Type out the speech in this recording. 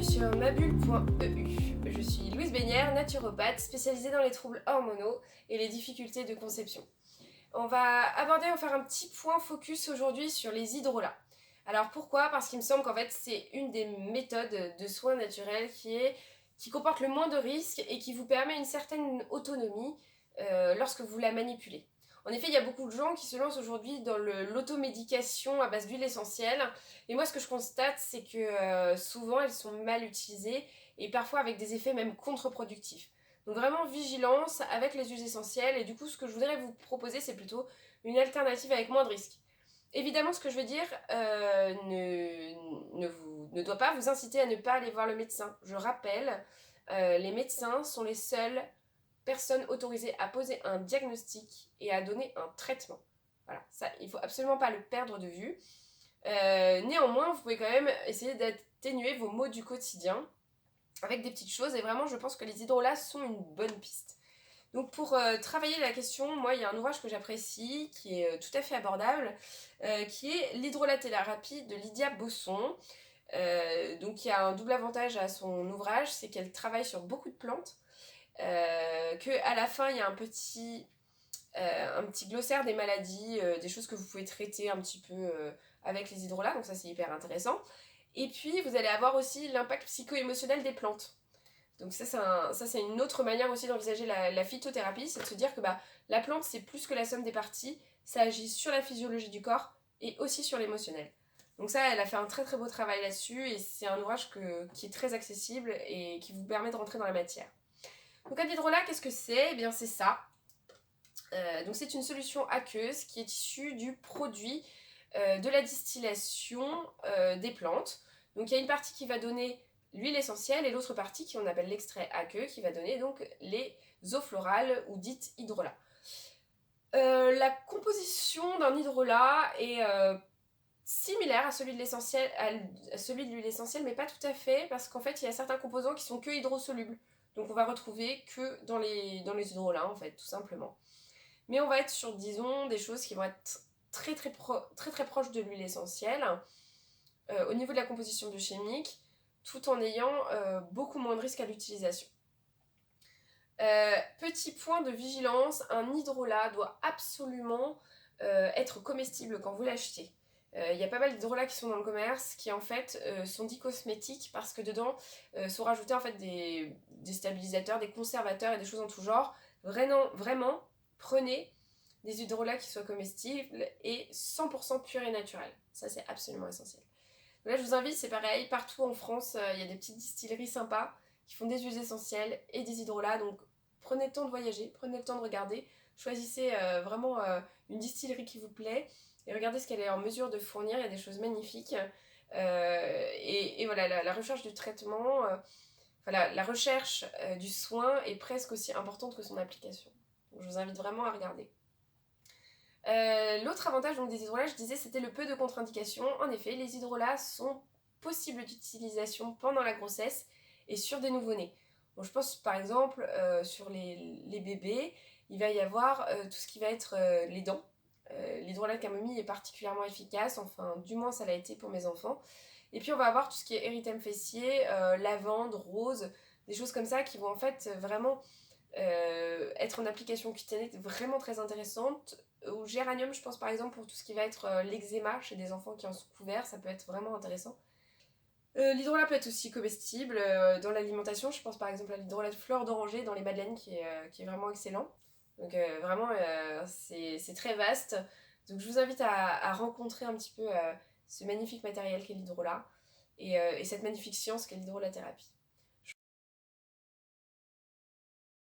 bienvenue sur mabulle.eu. Je suis Louise Bénière, naturopathe spécialisée dans les troubles hormonaux et les difficultés de conception. On va faire un petit point focus aujourd'hui sur les hydrolats. Alors pourquoi ? Parce qu'il me semble qu'en fait c'est une des méthodes de soins naturels qui comporte le moins de risques et qui vous permet une certaine autonomie lorsque vous la manipulez. En effet, il y a beaucoup de gens qui se lancent aujourd'hui dans l'automédication à base d'huile essentielle. Et moi, ce que je constate, c'est que souvent, elles sont mal utilisées et parfois avec des effets même contre-productifs. Donc vraiment vigilance avec les huiles essentielles. Et du coup, ce que je voudrais vous proposer, c'est plutôt une alternative avec moins de risques. Évidemment, ce que je veux dire ne doit pas vous inciter à ne pas aller voir le médecin. Je rappelle, les médecins sont les seuls personne autorisée à poser un diagnostic et à donner un traitement. Voilà, ça, il ne faut absolument pas le perdre de vue. Néanmoins, vous pouvez quand même essayer d'atténuer vos maux du quotidien avec des petites choses et vraiment, je pense que les hydrolats sont une bonne piste. Donc pour travailler la question, moi il y a un ouvrage que j'apprécie, qui est tout à fait abordable, qui est l'hydrolathérapie de Lydia Bosson. Donc il y a un double avantage à son ouvrage, c'est qu'elle travaille sur beaucoup de plantes, qu'à la fin il y a un petit glossaire des maladies, des choses que vous pouvez traiter un petit peu avec les hydrolats, donc ça c'est hyper intéressant. Et puis vous allez avoir aussi l'impact psycho-émotionnel des plantes. Donc ça c'est une autre manière aussi d'envisager la phytothérapie, c'est de se dire que la plante c'est plus que la somme des parties, ça agit sur la physiologie du corps et aussi sur l'émotionnel. Donc ça, elle a fait un très très beau travail là-dessus et c'est un ouvrage qui est très accessible et qui vous permet de rentrer dans la matière. Donc un hydrolat, qu'est-ce que c'est ? Eh bien c'est ça. Donc c'est une solution aqueuse qui est issue du produit de la distillation des plantes. Donc il y a une partie qui va donner l'huile essentielle et l'autre partie qu'on appelle l'extrait aqueux qui va donner donc les eaux florales ou dites hydrolats. La composition d'un hydrolat est similaire à celui de l'huile essentielle, mais pas tout à fait, parce qu'en fait il y a certains composants qui sont que hydrosolubles. Donc on va retrouver que dans les hydrolats en fait, tout simplement. Mais on va être sur, disons, des choses qui vont être très proches de l'huile essentielle au niveau de la composition biochimique, tout en ayant beaucoup moins de risques à l'utilisation. Petit point de vigilance, un hydrolat doit absolument être comestible quand vous l'achetez. Il y a pas mal d'hydrolats qui sont dans le commerce qui en fait sont dits cosmétiques parce que dedans sont rajoutés en fait des stabilisateurs, des conservateurs et des choses en tout genre. Vraiment, prenez des hydrolats qui soient comestibles et 100% purs et naturels. Ça, c'est absolument essentiel. Donc là, je vous invite, c'est pareil, partout en France, il y a des petites distilleries sympas qui font des huiles essentielles et des hydrolats. Donc, prenez le temps de voyager, prenez le temps de regarder. Choisissez vraiment une distillerie qui vous plaît et regardez ce qu'elle est en mesure de fournir. Il y a des choses magnifiques. Et voilà, la recherche du traitement, la recherche du soin est presque aussi importante que son application. Donc, je vous invite vraiment à regarder. L'autre avantage donc, des hydrolats, je disais, c'était le peu de contre-indications. En effet, les hydrolats sont possibles d'utilisation pendant la grossesse et sur des nouveau-nés. Donc, je pense par exemple sur les bébés, il va y avoir tout ce qui va être les dents. L'hydrolat de camomille est particulièrement efficace, enfin du moins ça l'a été pour mes enfants. Et puis on va avoir tout ce qui est érythème fessier, lavande, rose, des choses comme ça qui vont en fait vraiment être en application cutanée vraiment très intéressante. Au géranium, je pense par exemple pour tout ce qui va être l'eczéma chez des enfants qui en sont couverts, ça peut être vraiment intéressant. L'hydrolat peut être aussi comestible dans l'alimentation. Je pense par exemple à l'hydrolat de fleur d'oranger dans les madeleines qui est vraiment excellent. Donc vraiment, c'est très vaste. Donc je vous invite à rencontrer un petit peu ce magnifique matériel qu'est l'hydrolat et cette magnifique science qu'est l'hydrolathérapie.